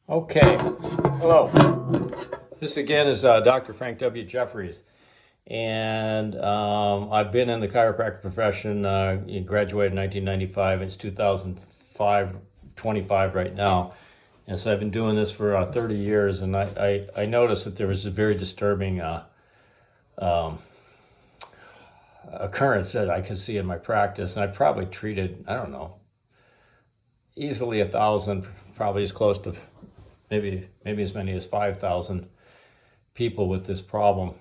Okay, hello. This again is Dr. Frank W. Jeffries, and I've been in the chiropractic profession. Graduated in 1995. It's 2005, 25 right now, and so I've been doing this for 30 years. And I noticed that there was a very disturbing occurrence that I could see in my practice, and I probably treated, I don't know, easily 1,000, probably as close to maybe as many as 5,000 people with this problem.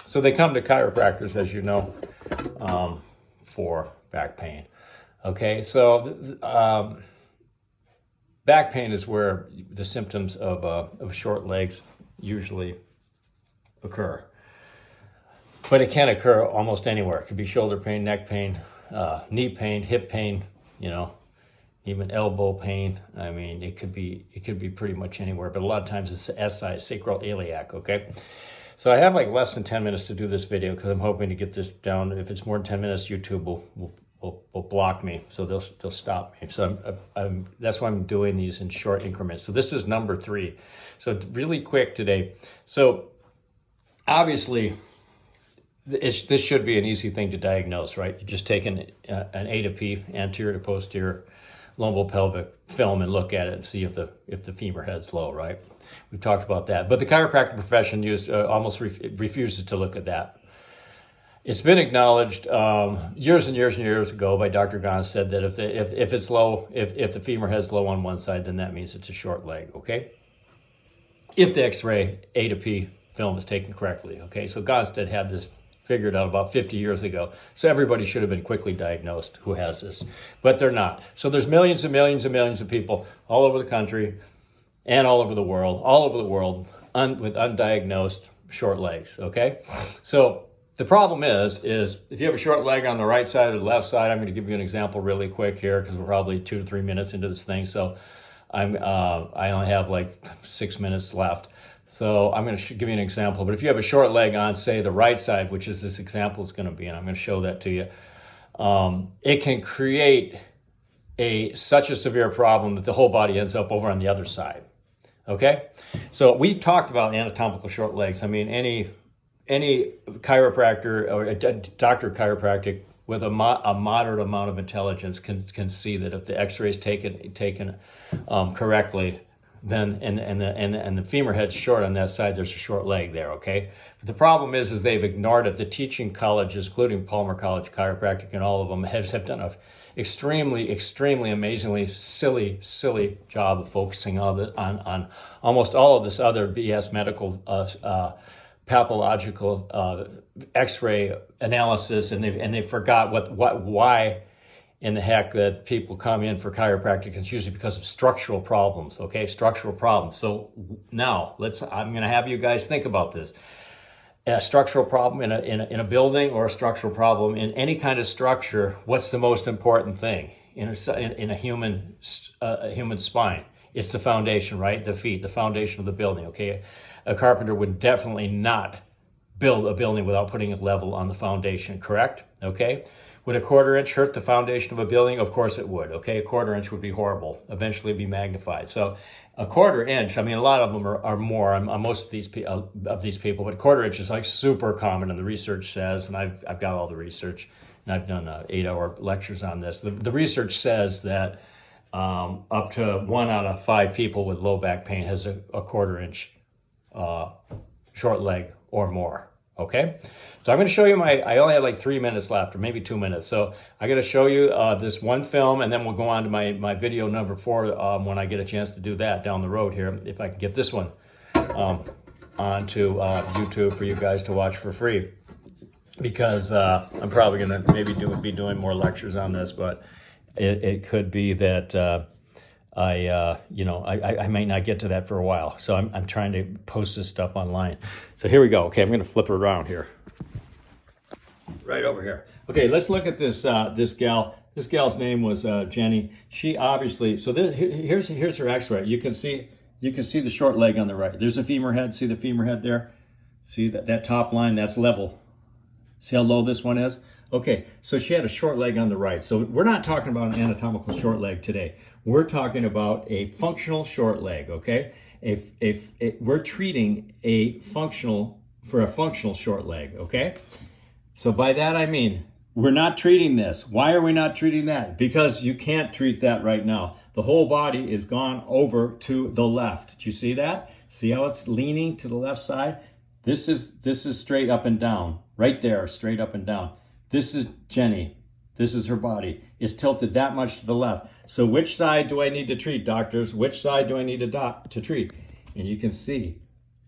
So they come to chiropractors, as you know, for back pain. Okay, so back pain is where the symptoms of short legs usually occur. But it can occur almost anywhere. It could be shoulder pain, neck pain, knee pain, hip pain, even elbow pain. I mean, it could be pretty much anywhere, but a lot of times it's the SI, sacroiliac, okay? So I have like less than 10 minutes to do this video because I'm hoping to get this down. If it's more than 10 minutes, YouTube will block me, so they'll stop me. So that's why I'm doing these in short increments. So this is number 3. So really quick today. So obviously, this should be an easy thing to diagnose, right? You just take an A to P, anterior to posterior lumbopelvic film, and look at it and see if the femur head's low, right? We've talked about that. But the chiropractic profession almost refuses to look at that. It's been acknowledged years and years and years ago by Dr. Gonstead that if it's low, if the femur head's low on one side, then that means it's a short leg, okay? If the X-ray A to P film is taken correctly, okay? So Gonstead had this figured out about 50 years ago. So everybody should have been quickly diagnosed who has this, but they're not. So there's millions and millions and millions of people all over the country and all over the world with undiagnosed short legs, okay? So the problem is if you have a short leg on the right side or the left side, I'm going to give you an example really quick here because we're probably 2 to 3 minutes into this thing. So I only have like 6 minutes left. So I'm going to give you an example. But if you have a short leg on, say, the right side, which is this example is going to be, and I'm going to show that to you, it can create such a severe problem that the whole body ends up over on the other side. Okay? So we've talked about anatomical short legs. I mean, any chiropractor or a doctor of chiropractic with a moderate amount of intelligence can see that if the X-ray is taken correctly, then and the femur head's short on that side, there's a short leg there, okay? But the problem is they've ignored it. The teaching colleges, including Palmer College Chiropractic and all of them, have done an extremely, amazingly silly job of focusing on almost all of this other BS medical pathological X-ray analysis, and they forgot why in the heck that people come in for chiropractic. It's usually because of structural problems, okay? Structural problems. So now I'm going to have you guys think about this. A structural problem in a building, or a structural problem in any kind of structure, what's the most important thing in a human spine? It's the foundation, right? The feet, the foundation of the building, okay? A carpenter would definitely not build a building without putting a level on the foundation, correct? Okay? Would a 1/4 inch hurt the foundation of a building? Of course it would, okay? A 1/4 inch would be horrible, eventually be magnified. So a 1/4 inch, I mean, a lot of them are more on most of these people, but 1/4 inch is like super common, and the research says, and I've got all the research, and I've done 8-hour lectures on this. The research says that up to 1 out of 5 people with low back pain has a 1/4 inch short leg or more. Okay, so I'm going to show you I only have like 3 minutes left, or maybe 2 minutes. So I'm going to show you this one film, and then we'll go on to my video number 4 when I get a chance to do that down the road here, if I can get this one onto YouTube for you guys to watch for free. Because I'm probably going to maybe be doing more lectures on this, but it could be that I may not get to that for a while. So I'm trying to post this stuff online. So here we go. Okay, I'm going to flip it around here. Right over here. Okay, let's look at this this gal. This gal's name was Jenny. She obviously, so here's her X-ray. You can see the short leg on the right. There's a femur head. See the femur head there? See that top line? That's level. See how low this one is? Okay, so she had a short leg on the right. So we're not talking about an anatomical short leg today. We're talking about a functional short leg, okay? If we're treating a functional short leg, okay? So by that I mean, we're not treating this. Why are we not treating that? Because you can't treat that right now. The whole body is gone over to the left. Do you see that? See how it's leaning to the left side? This is straight up and down. Right there, straight up and down. This is Jenny. This is her body. It's tilted that much to the left. So which side do I need to treat, doctors? Which side do I need to treat? And you can see,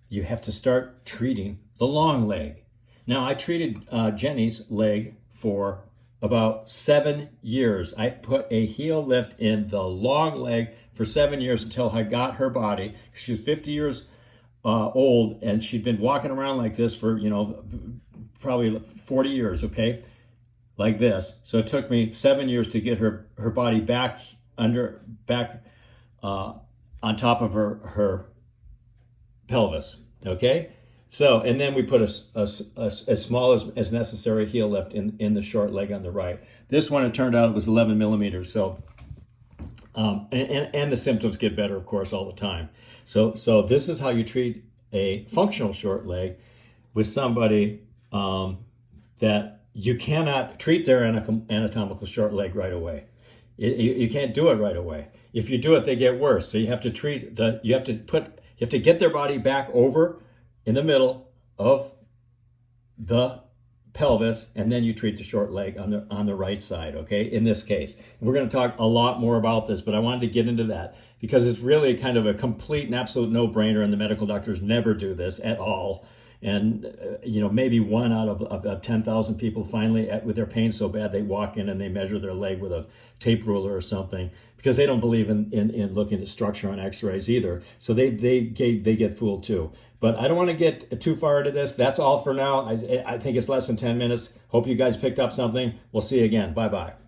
you have to start treating the long leg. Now, I treated Jenny's leg for about 7 years. I put a heel lift in the long leg for 7 years until I got her body. She was 50 years old, and she'd been walking around like this for, probably 40 years, okay? Like this. So it took me 7 years to get her body back on top of her pelvis, okay? So, and then we put as small as necessary heel lift in the short leg on the right. This one, it turned out it was 11 millimeters. So, and the symptoms get better, of course, all the time. So this is how you treat a functional short leg with somebody that you cannot treat their anatomical short leg right away. You can't do it right away. If you do it, they get worse. So you have to you have to get their body back over in the middle of the pelvis, and then you treat the short leg on the right side, okay, in this case. We're going to talk a lot more about this, but I wanted to get into that because it's really kind of a complete and absolute no-brainer, and the medical doctors never do this at all. And, maybe one out of 10,000 people finally, with their pain so bad, they walk in and they measure their leg with a tape ruler or something because they don't believe in looking at structure on x-rays either. So they get fooled too. But I don't want to get too far into this. That's all for now. I think it's less than 10 minutes. Hope you guys picked up something. We'll see you again. Bye-bye.